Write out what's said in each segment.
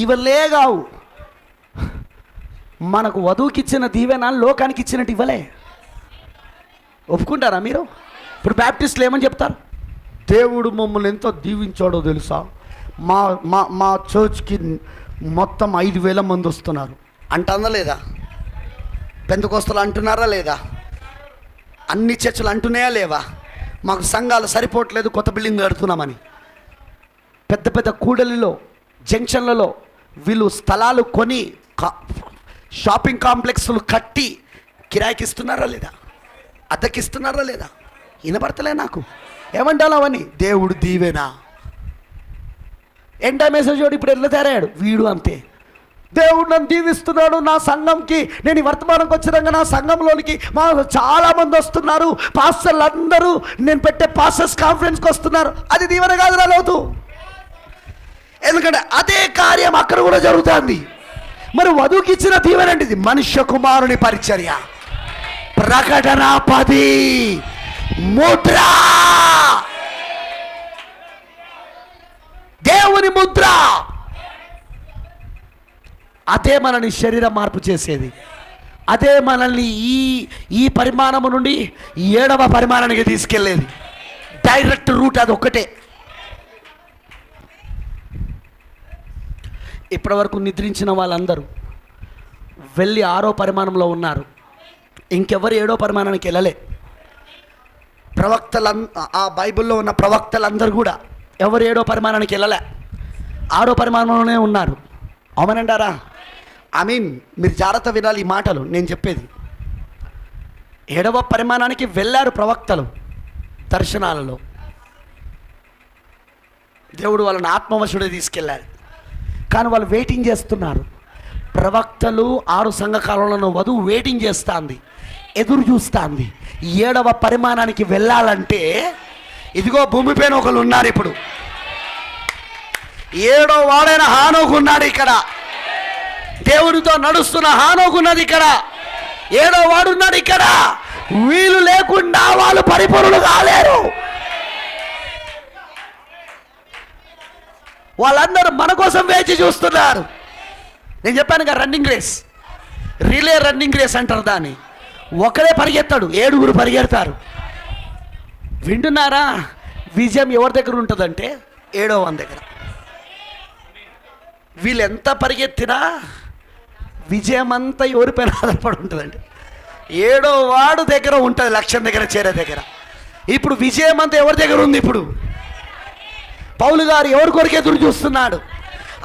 ఇవలే కావు, మనకు వధువుకి ఇచ్చిన దీవెన లోకానికి ఇచ్చినట్టు ఇవ్వలే. ఒప్పుకుంటారా మీరు? ఇప్పుడు బ్యాప్టిస్టులు ఏమని చెప్తారు? దేవుడు మమ్మల్ని ఎంతో దీవించాడో తెలుసా, మా మా మా చర్చ్కి మొత్తం 5,000 మంది వస్తున్నారు అంటుందా లేదా? పెంతెకోస్తలు అంటున్నారా లేదా? అన్ని చర్చలు అంటున్నాయా లేవా? మాకు సంఘాలు సరిపోవట్లేదు, కొత్త బిల్డింగ్ కడుతున్నామని. పెద్ద పెద్ద కూడలిలో, జంక్షన్లలో వీళ్ళు స్థలాలు కొని షాపింగ్ కాంప్లెక్స్లు కట్టి కిరాయికి ఇస్తున్నారా లేదా? అద్దెకిస్తున్నారా లేదా? వినపడతలే నాకు. ఏమంటాను అవన్నీ? దేవుడు దీవెనా. ఎంటా మెసేజ్ వాడు ఇప్పుడు ఎట్లా తయారయ్యాడు? వీడు అంతే. దేవుడు నన్ను దీవిస్తున్నాడు, నా సంఘంకి నేను ఈ వర్తమానంకి వచ్చినాక నా సంఘంలోనికి మా చాలామంది వస్తున్నారు, పాస్టర్లు అందరూ నేను పెట్టే పాస్టర్స్ కాన్ఫరెన్స్కి వస్తున్నారు. అది దీవెన కాదు రాలేదు. ఎందుకంటే అదే కార్యం అక్కడ కూడా జరుగుతుంది. మరి వధువుకి ఇచ్చిన దీవెన అంటే ఇది మనుష్య కుమారుని పరిచర్య. ప్రకటన 10 ముద్ర, దేవుని ముద్ర. అదే మనల్ని శరీర మార్పు చేసేది. అదే మనల్ని ఈ పరిమాణము నుండి 7వ పరిమాణానికి తీసుకెళ్ళేది. డైరెక్ట్ రూట్ అది ఒక్కటే. ఇప్పటివరకు నిద్రించిన వాళ్ళందరూ వెళ్ళి 6వ పరిమాణంలో ఉన్నారు. ఇంకెవరు 7వ పరిమాణానికి వెళ్ళలే. ఆ బైబిల్లో ఉన్న ప్రవక్తలందరూ కూడా ఎవరు 7వ పరిమాణానికి వెళ్ళలే, 6వ పరిమాణంలోనే ఉన్నారు. అవునంటారా? మీరు జాగ్రత్త వినాలి ఈ మాటలు నేను చెప్పేది. 7వ పరిమాణానికి వెళ్ళారు ప్రవక్తలు దర్శనాలలో. దేవుడు వాళ్ళని ఆత్మవశుడే తీసుకెళ్ళారు. కానీ వాళ్ళు వెయిటింగ్ చేస్తున్నారు. ప్రవక్తలు 6 సంఘకాలంలో వధువు వెయిటింగ్ చేస్తుంది, ఎదురు చూస్తుంది. 7వ పరిమాణానికి వెళ్ళాలంటే ఇదిగో భూమిపైన ఒకరు ఉన్నారు. ఇప్పుడు 7వ వాడైన హానోకు ఉన్నాడు ఇక్కడ. దేవునితో నడుస్తున్న హానోకు ఉన్నది ఇక్కడ. 7వ వాడు ఉన్నాడు ఇక్కడ. వీళ్ళు లేకుండా వాళ్ళు పరిపూర్ణులు కాలేరు. వాళ్ళందరూ మన కోసం వేచి చూస్తున్నారు. నేను చెప్పాను కదా, running race, relay running race అంటారు దాన్ని. ఒకడే పరిగెత్తాడు, 7గురు పరిగెడతారు. వింటున్నారా? విజయం ఎవరి దగ్గర ఉంటుందంటే 7వ వాని దగ్గర. వీళ్ళు ఎంత పరిగెత్తినా విజయం అంతా ఎవరిపైన ఆధారపడి ఉంటుందండి? 7వ వాడు దగ్గర ఉంటుంది, లక్ష్యం దగ్గర చేరే దగ్గర. ఇప్పుడు విజయం అంతా ఎవరి దగ్గర ఉంది? ఇప్పుడు పౌలు గారు ఎవరి కొరకు ఎదురు చూస్తున్నాడు?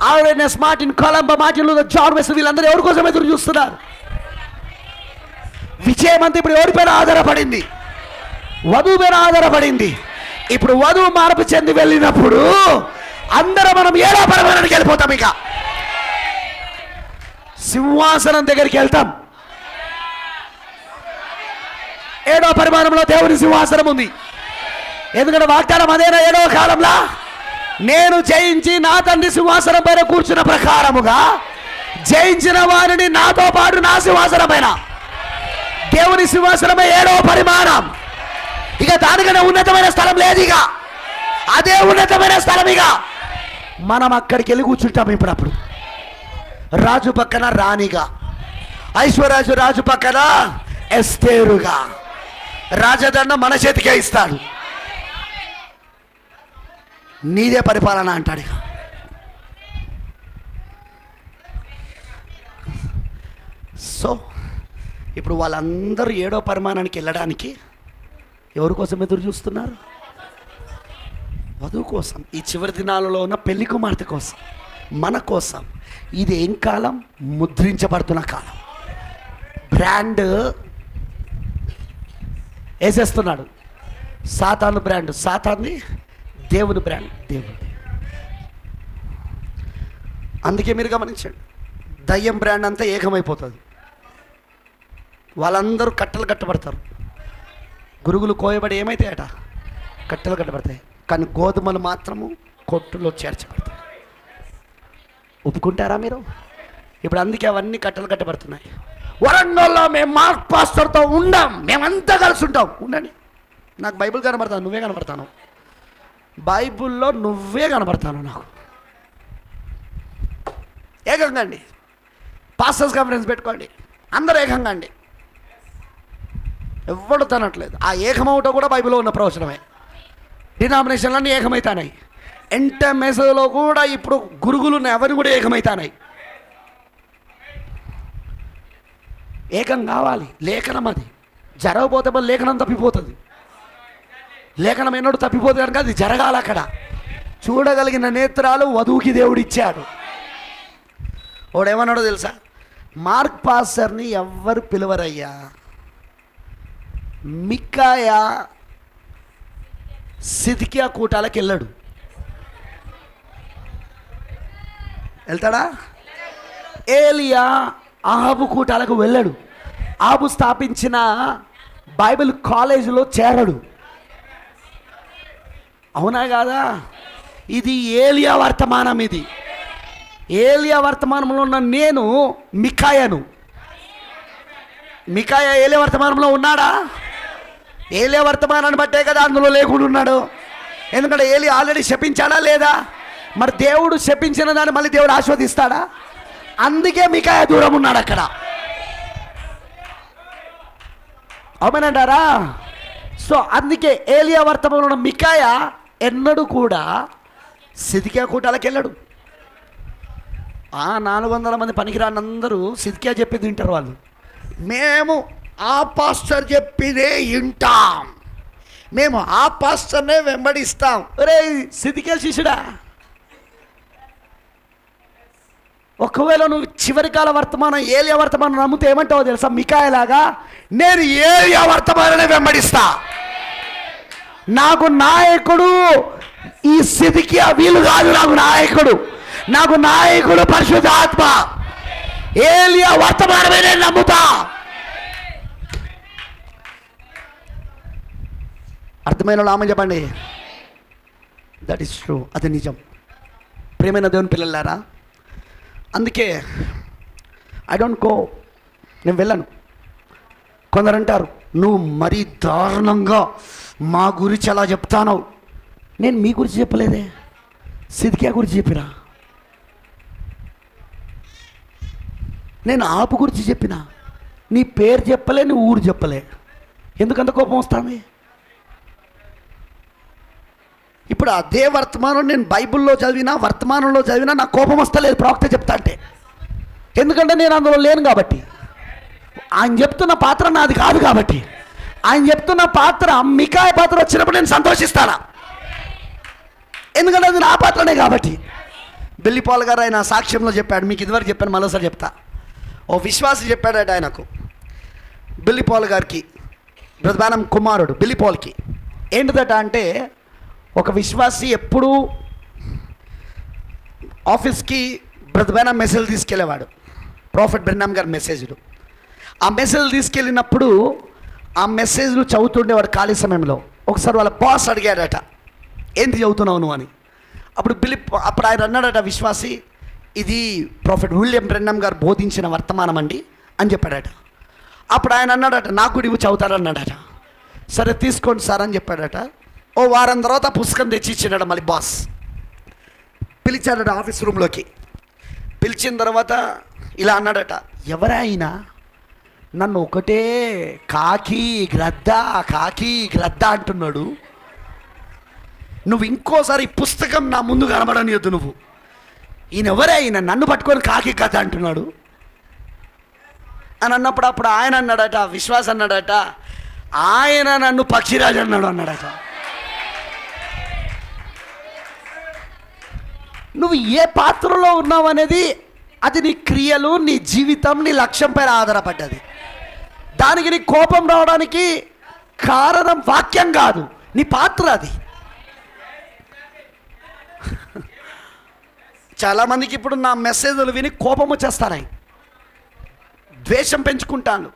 RNS Martin, Colombo, Martin Luther, John Wesley వీళ్ళందరూ ఎవరి కోసం ఎదురు చూస్తున్నారు? విజయం అంతా ఇప్పుడు ఎవరిపైన ఆధారపడింది? వధువు పైన ఆధారపడింది. ఇప్పుడు వధువు మార్పు చెంది వెళ్ళినప్పుడు అందరం మనం 7వ పరిమాణానికి వెళ్ళిపోతాం. ఇక సింహాసనం దగ్గరికి వెళ్తాం. 7వ పరిమాణంలో దేవుని సింహాసనం ఉంది. ఎందుకంటే వాగ్దానం అదేనా? 7వ కాలంలో నేను జయించి నా తండ్రి సింహాసనం పైన కూర్చున్న ప్రకారముగా జయించిన వారిని నాతో పాటు నా సింహాసనం పైన. దేవుని సింహాసనమే 7వ పరిమాణం. ఇక దానికన్నా ఉన్నతమైన స్థలం లేదు. ఇక అదే ఉన్నతమైన స్థలం. ఇక మనం అక్కడికి వెళ్ళి కూర్చుంటాం. ఇప్పుడప్పుడు రాజు పక్కన రాణిగా, ఐశ్వర్యరాజు రాజు పక్కన ఎస్తేరుగా, రాజదండం మన చేతికే ఇస్తాడు. నీదే పరిపాలన అంటాడు. ఇక సో ఇప్పుడు వాళ్ళందరూ 7వ పరిమాణానికి వెళ్ళడానికి ఎవరి కోసం ఎదురు చూస్తున్నారు? వధువు కోసం. ఈ చివరి దినాలలో ఉన్న పెళ్లి కుమార్తె కోసం, మన కోసం. ఇది ఏం కాలం? ముద్రించబడుతున్న కాలం. బ్రాండ్ వేసేస్తున్నాడు. సాతాను బ్రాండ్, సాతాన్ని దేవుని బ్రాండ్, దేవుని. అందుకే మీరు గమనించండి, దయ్యం బ్రాండ్ అంతా ఏకమైపోతుంది. వాళ్ళందరూ కట్టలు కట్టబడతారు. గురుగులు కోయబడి ఏమైతాయట? కట్టెలు కట్టబడతాయి. కానీ గోధుమలు మాత్రము కొట్టులో చేర్చబడతాయి. ఒప్పుకుంటారా మీరు? ఇప్పుడు అందుకే అవన్నీ కట్టలు కట్టబడుతున్నాయి. వరంగల్లో మేము మార్క్ పాస్టర్తో ఉండం, మేమంతా కలిసి ఉంటాం. ఉండండి. నాకు బైబిల్ కనబడతాను, నువ్వే కనబడతాను. బైబిల్లో నువ్వే కనబడతాను నాకు. ఏకంగా అండి. పాస్టర్స్ కాన్ఫరెన్స్ పెట్టుకోండి, అందరూ ఏకంగా అండి. ఎవడు తనట్లేదు. ఆ ఏకమవుట కూడా బైబిల్లో ఉన్న ప్రవచనమే. డినామినేషన్లన్నీ ఏకమవుతానాయి. ఎంటమెస్లో కూడా ఇప్పుడు గురుగులు ఎవరిని కూడా ఏకమవుతానాయి. ఏకం కావాలి. లేఖనం అది జరగకపోతే మళ్ళీ లేఖనం తప్పిపోతుంది. లేఖనం ఎన్నడూ తప్పిపోతుంది కనుక అది జరగాలి. అక్కడ చూడగలిగిన నేత్రాలు వధువుకి దేవుడు ఇచ్చాడు. వాడేమన్నాడో తెలుసా? మార్క్ పాస్టర్ని ఎవ్వరు పిలవరయ్యా, మిక్కాయా సిద్కియా కూటాలకు వెళ్ళాడు. వెళ్తాడా? ఏలియా ఆహాబు కూటాలకు వెళ్ళాడు. ఆబు స్థాపించిన బైబిల్ కాలేజీలో చేరడు. అవునా కాదా? ఇది ఏలియా వర్తమానం. ఇది ఏలియా వర్తమానంలో ఉన్న నేను మికాయాను. మికాయా ఏలియా వర్తమానంలో ఉన్నాడా? ఏలియా వర్తమానాన్ని బట్టే కదా అందులో లేకుండా ఉన్నాడు. ఎందుకంటే ఏలియా ఆల్రెడీ శపించాడా లేదా? మరి దేవుడు శపించిన దాన్ని మళ్ళీ దేవుడు ఆస్వాదిస్తాడా? అందుకే మికాయా దూరం ఉన్నాడు అక్కడ. అవునంటారా? సో అందుకే ఏలియా వర్తమానంలో ఉన్న మికాయా ఎన్నడూ కూడా సిద్కియా కూటాలకు వెళ్ళాడు. 400 మంది పనికిరాని అందరూ సిద్కియా చెప్పింది వింటారు. వాళ్ళు మేము ఆ పాస్టర్ చెప్పినే వింటాం, మేము ఆ పాస్టర్నే వెంబడిస్తాం. ఒరే సిద్కియా శిష్యుడా, ఒకవేళ నువ్వు చివరి కాల వర్తమానం ఏలియా వర్తమానం నమ్మితే ఏమంటావో తెలుసా? మికాయలాగా నేను ఏలియా వర్తమానాన్ని వెంబడిస్తా. నాకు నాయకుడు ఈ సిద్కియా వీలు కాదు. నాకు నాయకుడు పరిశుద్ధాత్మ. ఏలియా వర్తమానమే నేను నమ్ముతా. అర్థమైన వాళ్ళు ఆమె చెప్పండి. That is true. అది నిజం. ప్రియమైన దేవుని పిల్లలారా, అందుకే ఐ డోంట్ గో, నేను వెళ్ళను. కొందరు అంటారు నువ్వు మరీ దారుణంగా మా గురించి అలా చెప్తాను. నేను మీ గురించి చెప్పలేదే, సిద్కియా గురించి చెప్పినా. నేను ఆపు గురించి చెప్పినా. నీ పేరు చెప్పలే, నీ ఊరు చెప్పలే. ఎందుకంత కోపం వస్తామే? ఇప్పుడు అదే వర్తమానం నేను బైబిల్లో చదివినా, వర్తమానంలో చదివినా నాకు కోపం వస్తలేదు ప్రవక్త చెప్తా అంటే. ఎందుకంటే నేను అందులో లేను కాబట్టి. ఆయన చెప్తున్న పాత్ర నాది కాదు కాబట్టి. ఆయన చెప్తున్న పాత్ర మికాయ పాత్ర వచ్చినప్పుడు నేను సంతోషిస్తానా? ఎందుకంటే అది నా పాత్రనే కాబట్టి. బిల్లీ పాల్ గారు ఆయన సాక్ష్యంలో చెప్పాడు, మీకు ఇదివరకు చెప్పాను, మరోసారి చెప్తా. ఓ విశ్వాసి చెప్పాడట ఆయనకు, బిల్లీ పాల్ గారికి, బ్రదర్ బ్రానమ్ కుమారుడు బిల్లీ పాల్కి. ఏంటిదట అంటే, ఒక విశ్వాసి ఎప్పుడూ ఆఫీస్కి బ్రదర్ బ్రానమ్ మెసేజ్ తీసుకెళ్ళేవాడు, ప్రాఫెట్ బ్రానమ్ గారి మెసేజ్లు. ఆ మెసేజ్ తీసుకెళ్ళినప్పుడు ఆ మెసేజ్లు చదువుతుండేవాడు ఖాళీ సమయంలో. ఒకసారి వాళ్ళ బాస్ అడిగాడట, ఏంటి చదువుతున్నావు నువ్వు అని. అప్పుడు ఆయన అన్నాడట, విశ్వాసి, ఇది ప్రాఫెట్ విలియం బ్రెన్నమ్ గారు బోధించిన వర్తమానం అండి అని చెప్పాడట. అప్పుడు ఆయన అన్నాడట, నాకు కూడా ఇవి చదువుతారన్నాడట. సరే తీసుకోండి సార్ అని చెప్పాడట. ఓ వారం తర్వాత పుస్తకం తెచ్చి ఇచ్చినాడు మళ్ళీ బాస్. పిలిచాడట ఆఫీస్ రూమ్లోకి. పిలిచిన తర్వాత ఇలా అన్నాడట, ఎవరైనా నన్ను ఒకటే కాకి గ్రద్ద అంటున్నాడు, నువ్వు ఇంకోసారి ఈ పుస్తకం నా ముందు కనబడనియద్దు. నువ్వు ఈయన ఎవరైనా నన్ను పట్టుకొని కాకి కథ అంటున్నాడు అని అన్నప్పుడు అప్పుడు ఆయన అన్నాడట, విశ్వాస్ అన్నాడట, ఆయన నన్ను పక్షిరాజు అన్నాడట. నువ్వు ఏ పాత్రలో ఉన్నావు అనేది అది నీ క్రియలు, నీ జీవితం, నీ లక్ష్యం పైన ఆధారపడ్డది. దానికి నీ కోపం రావడానికి కారణం వాక్యం కాదు, నీ పాత్ర అది. చాలామందికి ఇప్పుడు నా మెసేజ్లు విని కోపం వచ్చేస్తాయి, ద్వేషం పెంచుకుంటాను,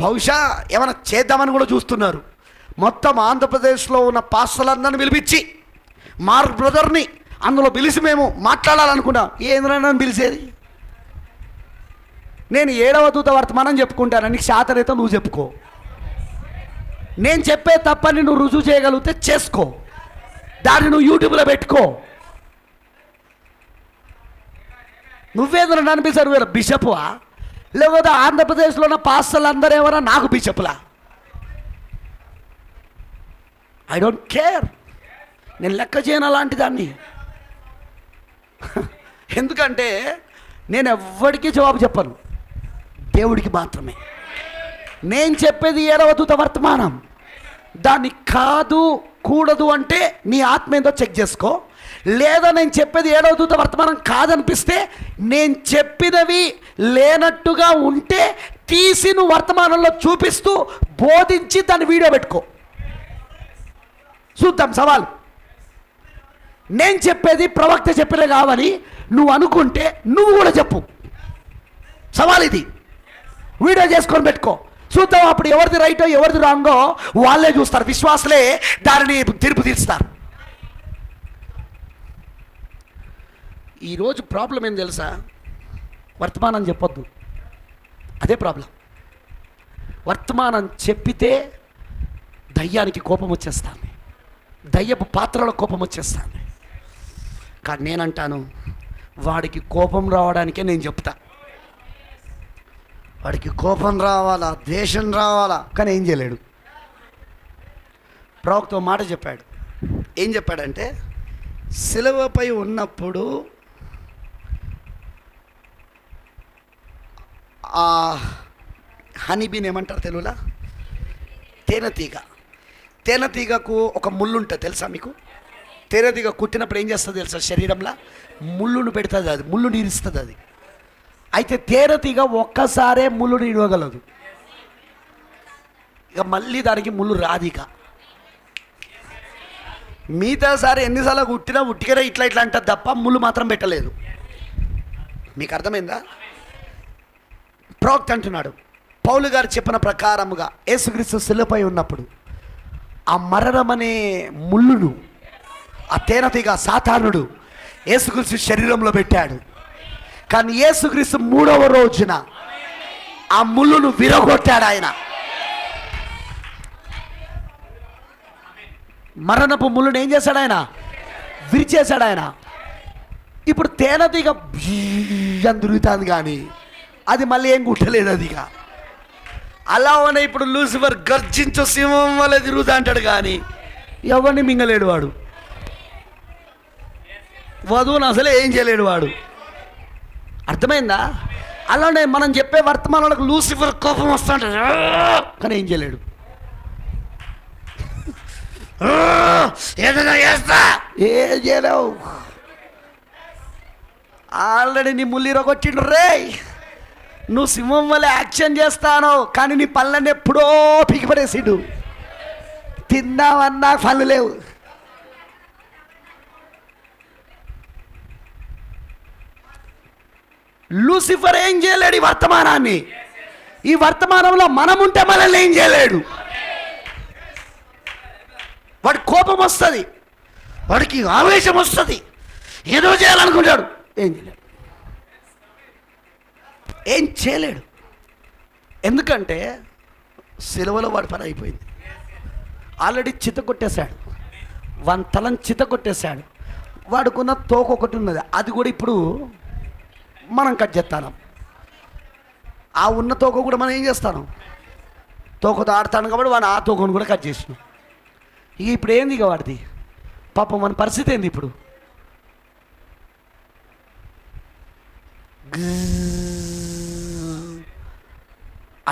బహుశా ఏమైనా చేద్దామని కూడా చూస్తున్నారు. మొత్తం ఆంధ్రప్రదేశ్లో ఉన్న పాస్టర్లందరినీ పిలిపించి మార్క్ బ్రదర్ని అందులో పిలిచి మేము మాట్లాడాలనుకున్నాం. ఏంద్రా నన్ను పిలిచేది? నేను 7వ దూత వర్తమానం చెప్పుకుంటాను, నీకు శాతనైతే నువ్వు చెప్పుకో. నేను చెప్పే తప్పని నువ్వు రుజువు చేయగలిగితే చేసుకో, దాన్ని నువ్వు యూట్యూబ్లో పెట్టుకో. నువ్వేంద్ర అనిపిస్తారు బిషప్వా, లేకపోతే ఆంధ్రప్రదేశ్లో ఉన్న పాస్టర్లు అందరూ ఎవరా నాకు బిషప్లా? ఐ డోంట్ కేర్, నేను లెక్క చేయను అలాంటి దాన్ని. ఎందుకంటే నేను ఎవ్వడికి జవాబు చెప్పను, దేవుడికి మాత్రమే. నేను చెప్పేది 7వ దూత వర్తమానం. దాన్ని కాదు కూడదు అంటే నీ ఆత్మ ఏందో చెక్ చేసుకో. లేదా నేను చెప్పేది 7వ దూత వర్తమానం కాదనిపిస్తే, నేను చెప్పినవి లేనట్టుగా ఉంటే తీసి నువ్వు వర్తమానంలో చూపిస్తూ బోధించి దాన్ని వీడియో పెట్టుకో, చూద్దాం సవాల్. నేను చెప్పేది ప్రవక్త చెప్పిన కావని నువ్వు అనుకుంటే నువ్వు కూడా చెప్పు, సవాల్ ఇది. వీడియో చేసుకొని పెట్టుకో, చూద్దాం. అప్పుడు ఎవరిది రైటో ఎవరిది రాంగో వాళ్ళే చూస్తారు, విశ్వాసులే దానిని తీర్పు తీరుస్తారు. ఈరోజు ప్రాబ్లం ఏం తెలుసా? వర్తమానం చెప్పొద్దు, అదే ప్రాబ్లం. వర్తమానం చెప్పితే దయ్యానికి కోపం వచ్చేస్తాను, దయ్యపు పాత్రలో కోపం వచ్చేస్తాను. కానీ నేనంటాను, వాడికి కోపం రావడానికే నేను చెప్తా. వాడికి కోపం రావాలా, ద్వేషం రావాలా, కానీ ఏం చేయలేడు. ప్రవక్త మాట చెప్పాడు. ఏం చెప్పాడంటే, సిలువపై ఉన్నప్పుడు ఆ హనీబీని ఏమంటారు తెలుగులో? తేనెతీగ. తేనెతీగకు ఒక ముళ్ళు ఉంటుంది తెలుసా మీకు? తేనెతీగ కుట్టినప్పుడు ఏం చేస్తుంది తెలుసా? శరీరంలో ముళ్ళును పెడుతుంది, అది ముళ్ళుని ఇరుస్తుంది అది. అయితే తేనెతీగ ఒక్కసారే ముళ్ళుని ఇవ్వగలదు, ఇక మళ్ళీ దానికి ముళ్ళు రాదు. ఇక మిగతాసారి ఎన్నిసార్లు కుట్టినా ఉట్టికనే ఇట్లా ఇట్లా అంటుంది తప్ప ముళ్ళు మాత్రం పెట్టలేదు. మీకు అర్థమైందా? ప్రవక్త అంటున్నాడు, పౌలు గారు చెప్పిన ప్రకారముగా యేసుక్రీస్తు శిలువపై ఉన్నప్పుడు ఆ మరణం అనే ముళ్ళును ఆ తేనెతీగ సాతానుడు యేసుక్రీస్తు శరీరంలో పెట్టాడు. కానీ యేసుక్రీస్తు 3వ రోజున ఆ ముళ్ళును విరగొట్టాడు. ఆయన మరణపు ముళ్ళును ఏం చేశాడు? ఆయన విరిచేశాడు. ఆయన ఇప్పుడు తేనెతీగ తిరుగుతుంది కానీ అది మళ్ళీ ఏం కుట్టలేదు. అదిగా అలా ఉన్న ఇప్పుడు లూసిఫర్ గర్జించు సింహం వల్ల తిరుగుతా అంటాడు కానీ ఎవరిని మింగలేడు వాడు, వధువును అసలే ఏం చేయలేడు వాడు. అర్థమైందా? అలానే మనం చెప్పే వర్తమానాలకు లూసిఫర్ కోపం వస్తుంటాడు కానీ ఏం చేయలేడు. ఏదైనా చేస్తా, ఏం చేయలేవు. ఆల్రెడీ నీ ముల్లిరగొచ్చిండు రే. నువ్వు సింహం వల్ల యాక్షన్ చేస్తాను కానీ నీ పళ్ళని ఎప్పుడో పీకిపడేసిండు. తిన్నావన్నా పళ్ళు లేవు. లూసిఫర్ ఏం చేయలేడు ఈ వర్తమానాన్ని. ఈ వర్తమానంలో మనం ఉంటే మనల్ని ఏం చేయలేడు. వాడి కోపం వస్తుంది, వాడికి ఆవేశం వస్తుంది, ఏదో చేయాలనుకుంటాడు, ఏం చేయలేడు, ఏం చేయలేడు. ఎందుకంటే సిలువలో వాడి పని అయిపోయింది. ఆల్రెడీ చిత కొట్టేశాడు, వాని తలని చిత కొట్టేశాడు. వాడుకున్న తోక ఒకటి ఉన్నది, అది కూడా ఇప్పుడు మనం కట్ చేస్తాను. ఆ ఉన్న తోక కూడా మనం ఏం చేస్తాను? తోకతో ఆడతాను కాబట్టి వాడు ఆ తోకను కూడా కట్ చేసినాం. ఇక ఇప్పుడు ఏంది ఇక వాడిది పాపం, మన పరిస్థితి ఏంది ఇప్పుడు?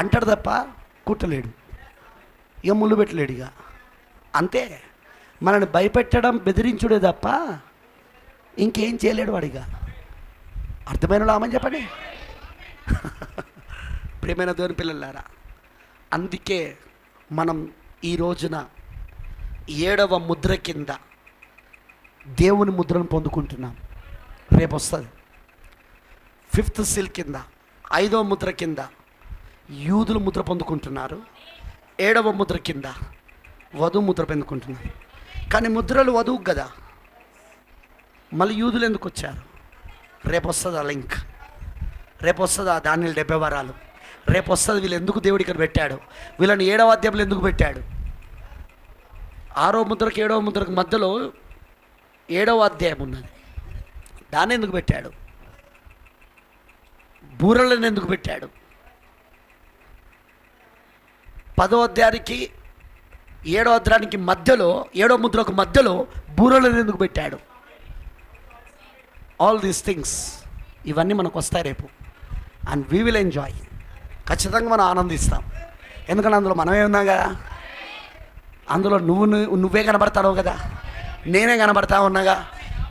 అంటాడు తప్ప కుట్టలేడు, ఇక ముళ్ళు పెట్టలేడు. ఇక అంతే, మనల్ని భయపెట్టడం బెదిరించుడే తప్ప ఇంకేం చేయలేడు వాడిగా. అర్థమైన రామని చెప్పండి. ప్రియమైన దేవుని పిల్లలారా, అందుకే మనం ఈ రోజున 7వ ముద్ర కింద దేవుని ముద్రను పొందుకుంటున్నాం. రేపు వస్తుంది 5th సీల్ కింద, 5వ ముద్ర కింద యూదులు ముద్ర పొందుకుంటున్నారు. 7వ ముద్ర కింద వధువు ముద్ర పొందుకుంటున్నారు. కానీ ముద్రలు వధువు కదా, మళ్ళీ యూదులు ఎందుకు వచ్చారు? రేపు వస్తుంది ఆ లింక్, రేపు వస్తుంది ఆ దానియేలు 70 వరాలు, రేపు వస్తుంది వీళ్ళు ఎందుకు దేవుడు ఇక్కడ పెట్టాడు, వీళ్ళని 7వ అధ్యాయంలో ఎందుకు పెట్టాడు. 6వ ముద్రకి 7వ ముద్రకు మధ్యలో 7వ అధ్యాయం ఉన్నది, దాన్ని ఎందుకు పెట్టాడు? బూరలను ఎందుకు పెట్టాడు? 10వ అధ్యాయానికి 7వ అధ్యాయానికి మధ్యలో, 7వ ముద్రకు మధ్యలో బూరలను ఎందుకు పెట్టాడు? ఆల్ దీస్ థింగ్స్, ఇవన్నీ మనకు వస్తాయి రేపు. And we will enjoy. ఖచ్చితంగా మనం ఆనందిస్తాం. ఎందుకంటే అందులో మనమే ఉన్నాం కదా. అందులో నువ్వే కనబడతావు కదా, నేనే కనబడతా ఉన్నాగా.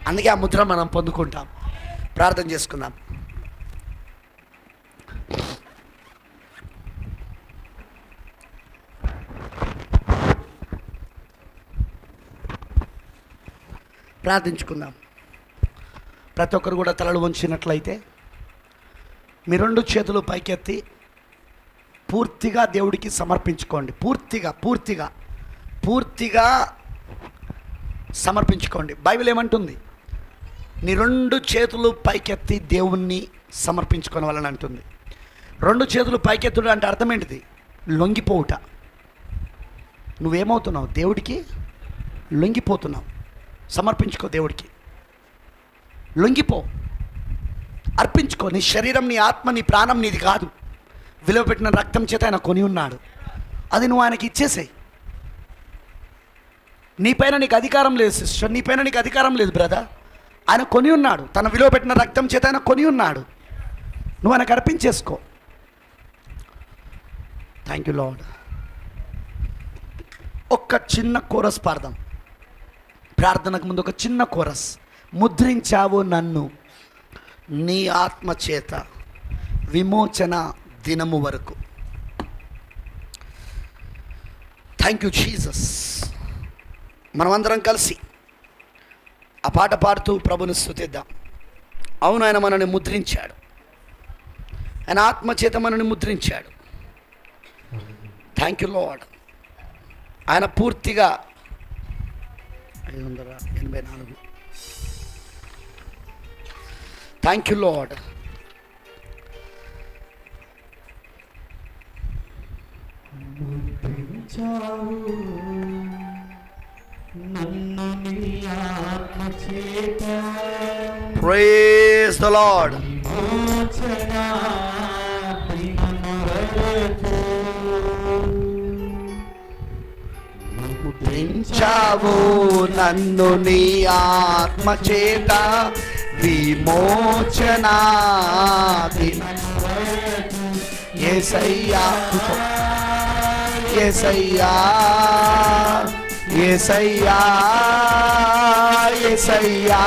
అందుకే ఆ ముద్ర మనం పొందుకుంటాం. ప్రార్థన చేసుకుందాం. ప్రార్థించుకుందాం. ప్రతి ఒక్కరు కూడా తలలు వంచినట్లయితే మీ 2 చేతులు పైకెత్తి పూర్తిగా దేవుడికి సమర్పించుకోండి. పూర్తిగా సమర్పించుకోండి. బైబిల్ ఏమంటుంది? నీ 2 చేతులు పైకెత్తి దేవుణ్ణి సమర్పించుకోవాలని అంటుంది. 2 చేతులు పైకెత్తుడు అంటే అర్థం ఏంటిది? లొంగిపోవుట. నువ్వేమవుతున్నావు? దేవుడికి లొంగిపోతున్నావు. సమర్పించుకో దేవుడికి. లొంగిపో, అర్పించుకో. నీ శరీరం, నీ ఆత్మ, నీ ప్రాణం నీది కాదు. విలువ పెట్టిన రక్తం చేత ఆయన కొని ఉన్నాడు. అది నువ్వు ఆయనకి ఇచ్చేసేయి. నీపైన నీకు అధికారం లేదు సిస్టర్, నీపైన నీకు అధికారం లేదు బ్రదర్. ఆయన కొని ఉన్నాడు. తన విలువ పెట్టిన రక్తం చేత ఆయన కొని ఉన్నాడు. నువ్వు ఆయనకు అర్పించేసుకో. Thank you lord. ఒక్క చిన్న కోరస్ పాడదాం. ప్రార్థనకు ముందు ఒక చిన్న కోరస్. ముద్రించావు నన్ను నీ ఆత్మ చేత విమోచన దినము వరకు. Thank you Jesus. మనమందరం కలిసి ఆ పాట పాడుతూ ప్రభుని స్తుతిద్దాం. అవును, ఆయన మనల్ని ముద్రించాడు. ఆయన ఆత్మ చేత మనల్ని ముద్రించాడు. Thank you lord. ఆయన పూర్తిగా 584. Thank you lord. Praise the Lord. ముద్రించావు నన్ను నీ ఆత్మ చేత విమోచనా యేసయ్యా, యేసయ్యా, యేసయ్యా, యేసయ్యా,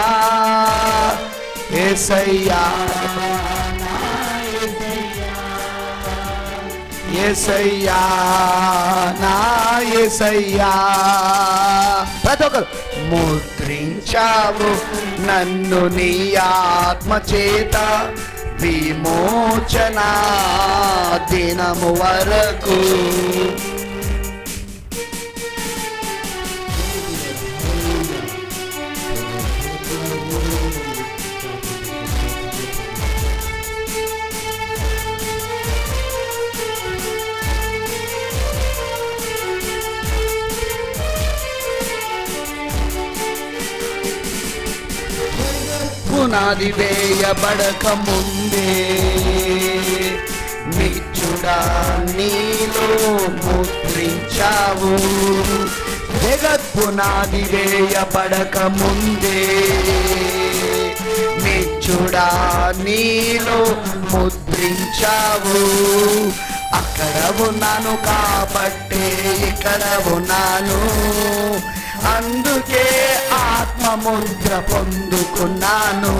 యేసయ్యా, యేసయ్యా, నా యేసయ్యా. ప్రతి ఒక్కరు ముద్రించావు నన్ను నీ ఆత్మ చేత విమోచనా దినము వరకు. పునాది వేయబడక ముందే నిత్యుడా నీలో ముద్రించావు. జగత్ పునాది వేయబడక ముందే నిత్యుడా నీలో ముద్రించావు. అక్కడ ఉన్నాను కాబట్టే ఇక్కడ ఉన్నాను, అందుకే ఆత్మ ముద్ర పొందుకున్నాను.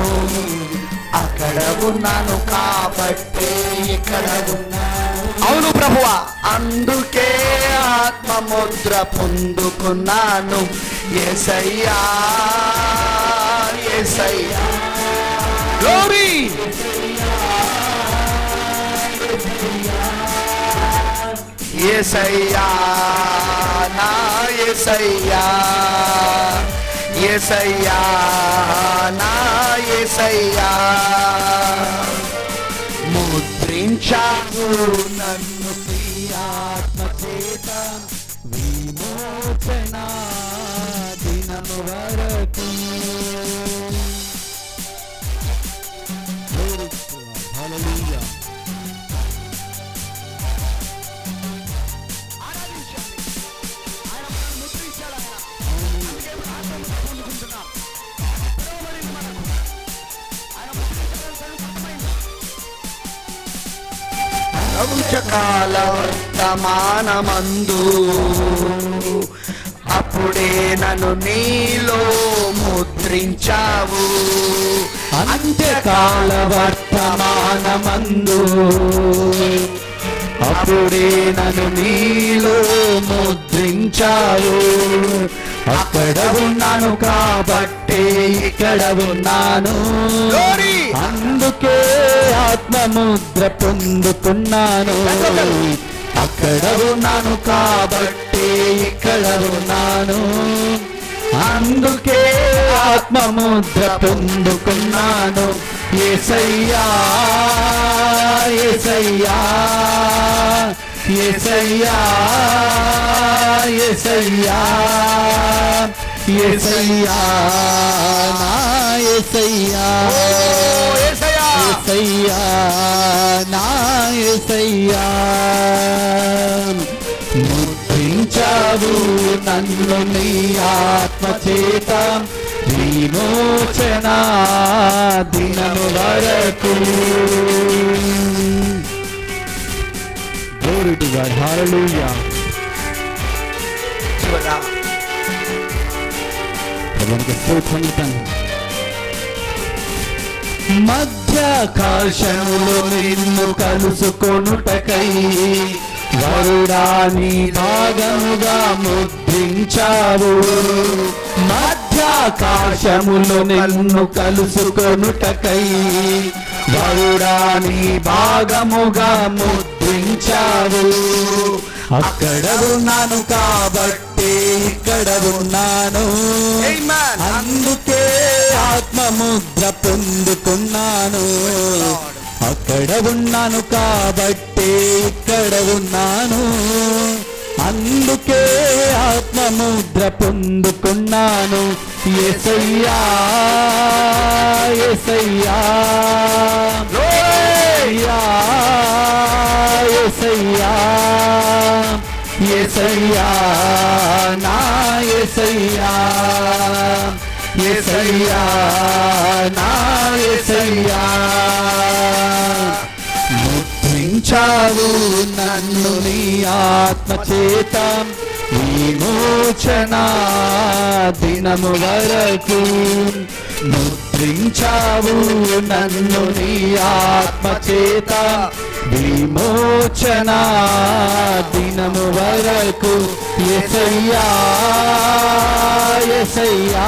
అక్కడ ఉన్నాను కాబట్టే ఇక్కడ ఉన్నాను. అవును ప్రభువా, అందుకే ఆత్మ ముద్ర పొందుకున్నాను. యేసయ్యా, యేసయ్యా, గ్లోరీ. యేసయ్యా, నా యేసయ్యా, యేసయ్యా, నా యేసయ్యా. ముద్రించావు నన్ను నీ ఆత్మ చేత విమోచన దినము వరకు. హల్లెలూయా. అంత్యకాల వర్తమానమందు అప్పుడే నన్ను నీలో ముద్రించావు. అంత్యకాల వర్తమానమందు అప్పుడే నన్ను నీలో ముద్రించావు. అక్కడ ఉన్నాను కాబట్టే ఇక్కడ ఉన్నాను, అందుకే ఆత్మముద్ర పొందుకున్నాను. అక్కడ ఉన్నాను కాబట్టే ఇక్కడ ఉన్నాను, అందుకే ఆత్మముద్ర పొందుకున్నాను. యేసయ్యా యేసయ్యా యేసయ్యా యేసయ్యా యేసయ్యా నా యేసయ్యా యేసయ్యా నా యేసయ్యా. ముద్రించావు నన్ను నీ ఆత్మచేత విమోచన దినము వరకు. Glory to God. Hallelujah. మధ్యాకాశములో నిన్ను కలుసుకొనుటకై వరుడాని భాగముగా ముద్రించావు. మధ్యాకాశములో నిన్ను కలుసుకొనుటకై వరుడాని భాగముగా ముద్రించావు. అక్కడ ఉన్నాను కాబట్టి ఇక్కడ ఉన్నాను, అందుకే ఆత్మముద్ర పొందుకున్నాను. అక్కడ ఉన్నాను కాబట్టి ఇక్కడ ఉన్నాను, అందుకే ఆత్మముద్ర పొందుకున్నాను. యేసయ్యా యేసయ్యా యేసయ్యా యేసయ్యా నా యేసయ్యా యేసయ్యా నా యేసయ్యా. ముద్రించావు నన్ను నీ ఆత్మచేత విమోచన దినము వరకు. ముద్రించావు నన్ను నీ ఆత్మచేత విమోచన దినము వరకు. యేసయ్యా యేసయ్యా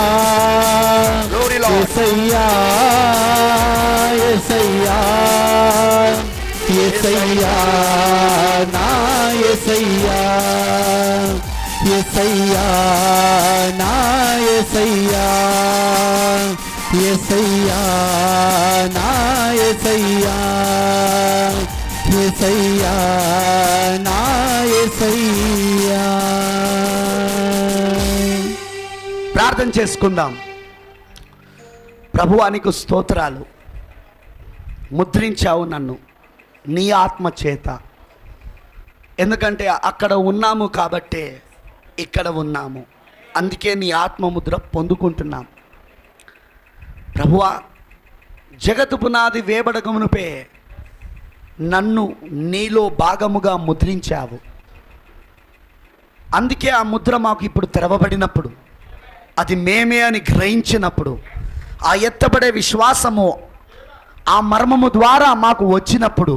యేసయ్యా యేసయ్యా యేసయ్యా నా యేసయ్యా యేసయ్యా నా యేసయ్యా యేసయ్యా నా యేసయ్యా యేసయ్యా నా యేసయ్యా. ప్రార్థన చేసుకుందాం. ప్రభువానికి స్తోత్రాలు. ముద్రించావు నన్ను నీ ఆత్మ చేత. ఎందుకంటే అక్కడ ఉన్నాము కాబట్టే ఇక్కడ ఉన్నాము, అందుకే నీ ఆత్మముద్ర పొందుకుంటున్నాం. ప్రభువా, జగత్తు పునాది వేబడకమునుపే నన్ను నీలో భాగముగా ముద్రించావు. అందుకే ఆ ముద్ర మాకు ఇప్పుడు తెరవబడినప్పుడు, అది మేమే అని గ్రహించినప్పుడు, ఆ ఎత్తబడే విశ్వాసము ఆ మర్మము ద్వారా మాకు వచ్చినప్పుడు,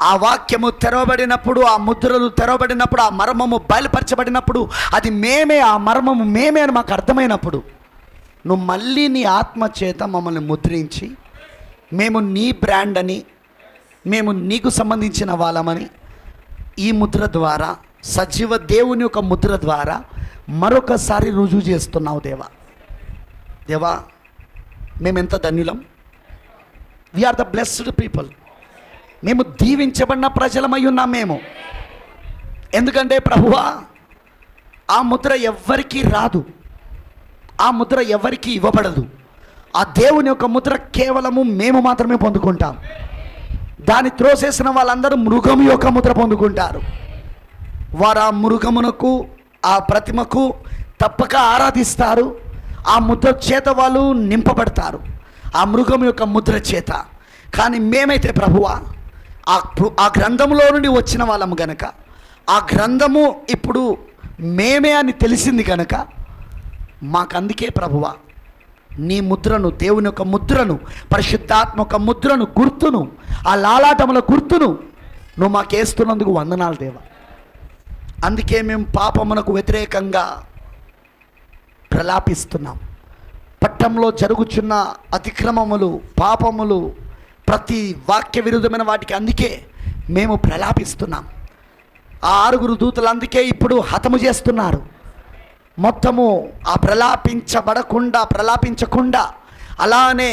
ఆ వాక్యము తెరవబడినప్పుడు, ఆ ముద్రలు తెరవబడినప్పుడు, ఆ మర్మము బయలుపరచబడినప్పుడు, అది మేమే, ఆ మర్మము మేమే అని మాకు అర్థమైనప్పుడు, నువ్వు మళ్ళీ నీ ఆత్మ చేత మమ్మల్ని ముద్రించి, మేము నీ బ్రాండ్ అని, మేము నీకు సంబంధించిన వాళ్ళమని ఈ ముద్ర ద్వారా, సజీవ దేవుని యొక్క ముద్ర ద్వారా మరొకసారి రుజువు చేస్తున్నావు. దేవా దేవా, మేమెంత ధన్యులం. We are the blessed people. మేము దీవించబడిన ప్రజలమై ఉన్నాం మేము. ఎందుకంటే ప్రభువా, ఆ ముద్ర ఎవ్వరికీ రాదు, ఆ ముద్ర ఎవరికి ఇవ్వబడదు. ఆ దేవుని యొక్క ముద్ర కేవలము మేము మాత్రమే పొందుకుంటాం. దాన్ని త్రోసేసిన వాళ్ళందరూ మృగము యొక్క ముద్ర పొందుకుంటారు. వారు ఆ మృగమునకు, ఆ ప్రతిమకు తప్పక ఆరాధిస్తారు. ఆ ముద్ర చేత వాళ్ళు నింపబడతారు, ఆ మృగం యొక్క ముద్ర చేత. కానీ మేమైతే ప్రభువా, ఆ గ్రంథంలో నుండి వచ్చిన వాళ్ళము గనక, ఆ గ్రంథము ఇప్పుడు మేమే అని తెలిసింది కనుక మాకందుకే ప్రభువా నీ ముద్రను, దేవుని యొక్క ముద్రను, పరిశుద్ధాత్మ యొక్క ముద్రను, గుర్తును, ఆ లాలాటముల గుర్తును నువ్వు మాకేస్తున్నందుకు వందనాలు దేవా. అందుకే మేము పాపమునకు వ్యతిరేకంగా ప్రలాపిస్తున్నాం. పట్టణంలో జరుగుచున్న అతిక్రమములు, పాపములు, ప్రతి వాక్య విరుద్ధమైన వాటికి అందుకే మేము ప్రలాపిస్తున్నాం. ఆ 6 దూతలు అందుకే ఇప్పుడు హతము చేస్తున్నారు. మొత్తము ఆ ప్రలాపించకుండా అలానే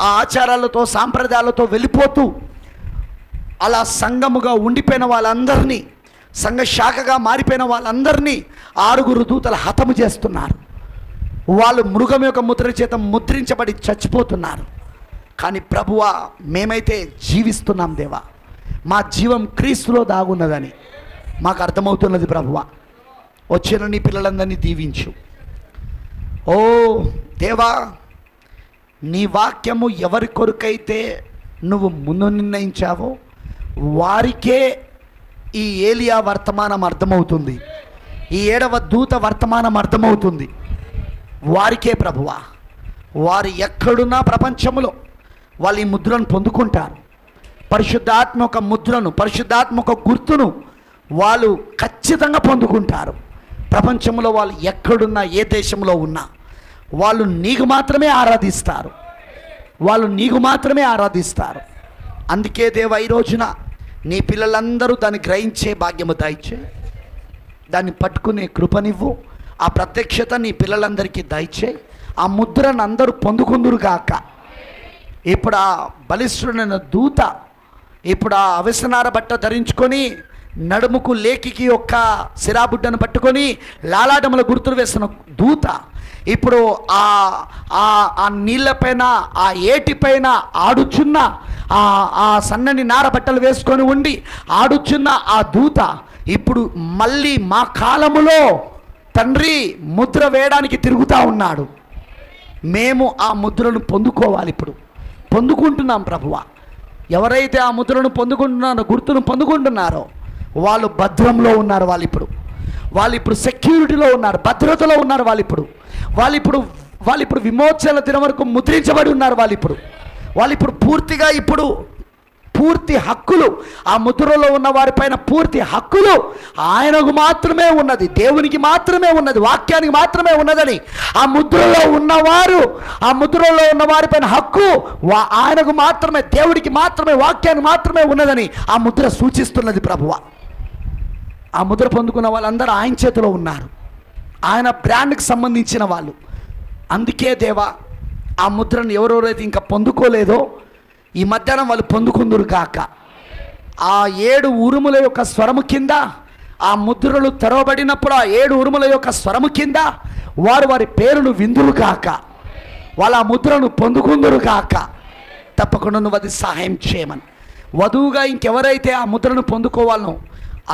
ఆ ఆచారాలతో, సాంప్రదాయాలతో వెళ్ళిపోతూ అలా సంఘముగా ఉండిపోయిన వాళ్ళందరినీ, సంఘ శాఖగా మారిపోయిన వాళ్ళందరినీ 6 దూతలు హతము చేస్తున్నారు. వాళ్ళు మృగం యొక్క ముద్ర చేత ముద్రించబడి చచ్చిపోతున్నారు. కానీ ప్రభువా మేమైతే జీవిస్తున్నాం దేవా. మా జీవం క్రీస్తులో దాగున్నదని మాకు అర్థమవుతున్నది ప్రభువా. వచ్చిన నీ పిల్లలందరినీ దీవించు. ఓ దేవా, నీ వాక్యము ఎవరి కొరకైతే నువ్వు ముందు నిర్ణయించావో వారికే ఈ ఏలియా వర్తమానం అర్థమవుతుంది, ఈ 7వ దూత వర్తమానం అర్థమవుతుంది. వారికే ప్రభువా, వారు ఎక్కడున్నా ప్రపంచంలో వాళ్ళు ఈ ముద్రను పొందుకుంటారు. పరిశుద్ధాత్మ యొక్క ముద్రను, పరిశుద్ధాత్మ యొక్క గుర్తును వాళ్ళు ఖచ్చితంగా పొందుకుంటారు. ప్రపంచంలో వాళ్ళు ఎక్కడున్నా, ఏ దేశంలో ఉన్నా వాళ్ళు నీకు మాత్రమే ఆరాధిస్తారు, వాళ్ళు నీకు మాత్రమే ఆరాధిస్తారు. అందుకే దేవా ఈ రోజున నీ పిల్లలందరూ దాన్ని గ్రహించే భాగ్యము దయచే, దాన్ని పట్టుకునే కృపనివ్వు. ఆ ప్రత్యక్షత నీ పిల్లలందరికీ దయచే. ఆ ముద్రను అందరూ పొందుకుందురుగాక. ఇప్పుడు ఆ బలిష్ఠుడైన దూత ఇప్పుడు ఆ అవసనార బట్ట ధరించుకొని, నడుముకు లేఖికి యొక్క సిరాబుడ్డను పట్టుకొని లాలాటముల గుర్తులు వేస్తున్న దూత ఇప్పుడు ఆ నీళ్ళపైన, ఆ ఏటిపైన ఆడుచున్న, ఆ సన్నని నార బట్టలు వేసుకొని ఉండి ఆడుచున్న ఆ దూత ఇప్పుడు మళ్ళీ మా కాలములో తండ్రి ముద్ర వేయడానికి తిరుగుతూ ఉన్నాడు. మేము ఆ ముద్రను పొందుకోవాలి. ఇప్పుడు పొందుకుంటున్నాం ప్రభువా. ఎవరైతే ఆ ముద్రను పొందుకుంటున్నారో, గుర్తును పొందుకుంటున్నారో వాళ్ళు భద్రంలో ఉన్నారు. వాళ్ళు ఇప్పుడు సెక్యూరిటీలో ఉన్నారు, భద్రతలో ఉన్నారు. వాళ్ళు ఇప్పుడు విమోచన దినం వరకు ముద్రించబడి ఉన్నారు. వాళ్ళు ఇప్పుడు పూర్తిగా పూర్తి హక్కులు, ఆ ముద్రలో ఉన్న వారిపైన పూర్తి హక్కులు ఆయనకు మాత్రమే ఉన్నది, దేవునికి మాత్రమే ఉన్నది, వాక్యానికి మాత్రమే ఉన్నదని ఆ ముద్రలో ఉన్నవారు, ఆ ముద్రలో ఉన్న వారిపైన హక్కు ఆయనకు మాత్రమే, దేవుడికి మాత్రమే, వాక్యానికి మాత్రమే ఉన్నదని ఆ ముద్ర సూచిస్తున్నది ప్రభువా. ఆ ముద్ర పొందుకున్న వాళ్ళందరూ ఆయన చేతిలో ఉన్నారు, ఆయన బ్రాండ్కి సంబంధించిన వాళ్ళు. అందుకే దేవా ఆ ముద్రను ఎవరెవరైతే ఇంకా పొందుకోలేదో ఈ మధ్యాహ్నం వాళ్ళు పొందుకుందురు కాక. ఆ 7 ఉరుముల యొక్క స్వరము కింద ఆ ముద్రలు తెరవబడినప్పుడు ఆ 7 ఉరుముల యొక్క స్వరము కింద వారి పేరును విందురు కాక, వాళ్ళ ఆ ముద్రను పొందుకుందురు కాక. తప్పకుండా నువ్వు అది సహాయం చేయమని. వధువుగా ఇంకెవరైతే ఆ ముద్రను పొందుకోవాలనో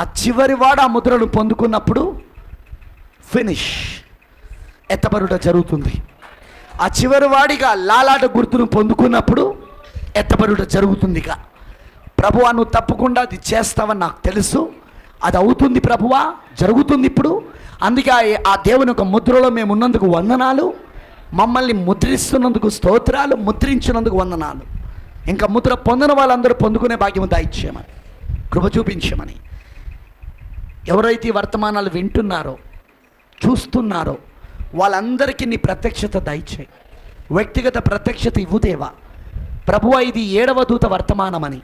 ఆ చివరి వాడు ఆ ముద్రను పొందుకున్నప్పుడు ఫినిష్, ఎత్తబడుట జరుగుతుంది. ఆ చివరి వాడిగా లాలాట గుర్తును పొందుకున్నప్పుడు ఎత్తబడుట జరుగుతుందిగా. ప్రభువా నువ్వు తప్పకుండా అది చేస్తావని నాకు తెలుసు, అది అవుతుంది ప్రభువా, జరుగుతుంది ఇప్పుడు. అందుకే ఆ దేవుని యొక్క ముద్రలో మేము ఉన్నందుకు వందనాలు, మమ్మల్ని ముద్రిస్తున్నందుకు స్తోత్రాలు, ముద్రించినందుకు వందనాలు. ఇంకా ముద్ర పొందిన వాళ్ళందరూ పొందుకునే భాగ్యం దాయిచ్చేయమని, కృప చూపించమని. ఎవరైతే ఈ వర్తమానాలు వింటున్నారో, చూస్తున్నారో వాళ్ళందరికీ నీ ప్రత్యక్షత దయచేయి, వ్యక్తిగత ప్రత్యక్షత ఇవ్వుదేవా ప్రభువా. ఇది 7వ దూత వర్తమానమని,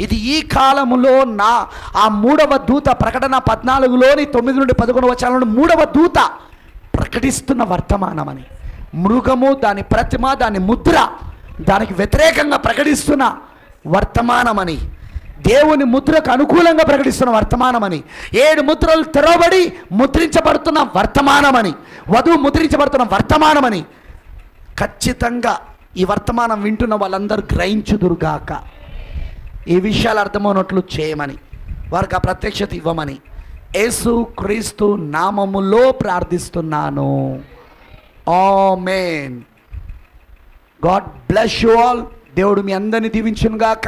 ఇది ఈ కాలములో ఆ 3వ దూత ప్రకటన 14లోని 9 నుండి 11 వచనాలను 3వ దూత ప్రకటిస్తున్న వర్తమానమని, మృగము, దాని ప్రతిమ, దాని ముద్ర, దానికి వ్యతిరేకంగా ప్రకటిస్తున్న వర్తమానమని, దేవుని ముద్రకు అనుకూలంగా ప్రకటిస్తున్న వర్తమానమని, 7 ముద్రలు తెరవబడి ముద్రించబడుతున్న వర్తమానమని, వధువు ముద్రించబడుతున్న వర్తమానమని ఖచ్చితంగా ఈ వర్తమానం వింటున్న వాళ్ళందరూ గ్రహించుదురుగాక. ఈ విషయాలు అర్థమవునట్లు చేయమని, వారికి ఆ ప్రత్యక్షత ఇవ్వమని యేసు క్రీస్తు నామములో ప్రార్థిస్తున్నాను. ఆమేన్. God bless you all. దేవుడు మీ అందరిని దీవించును గాక.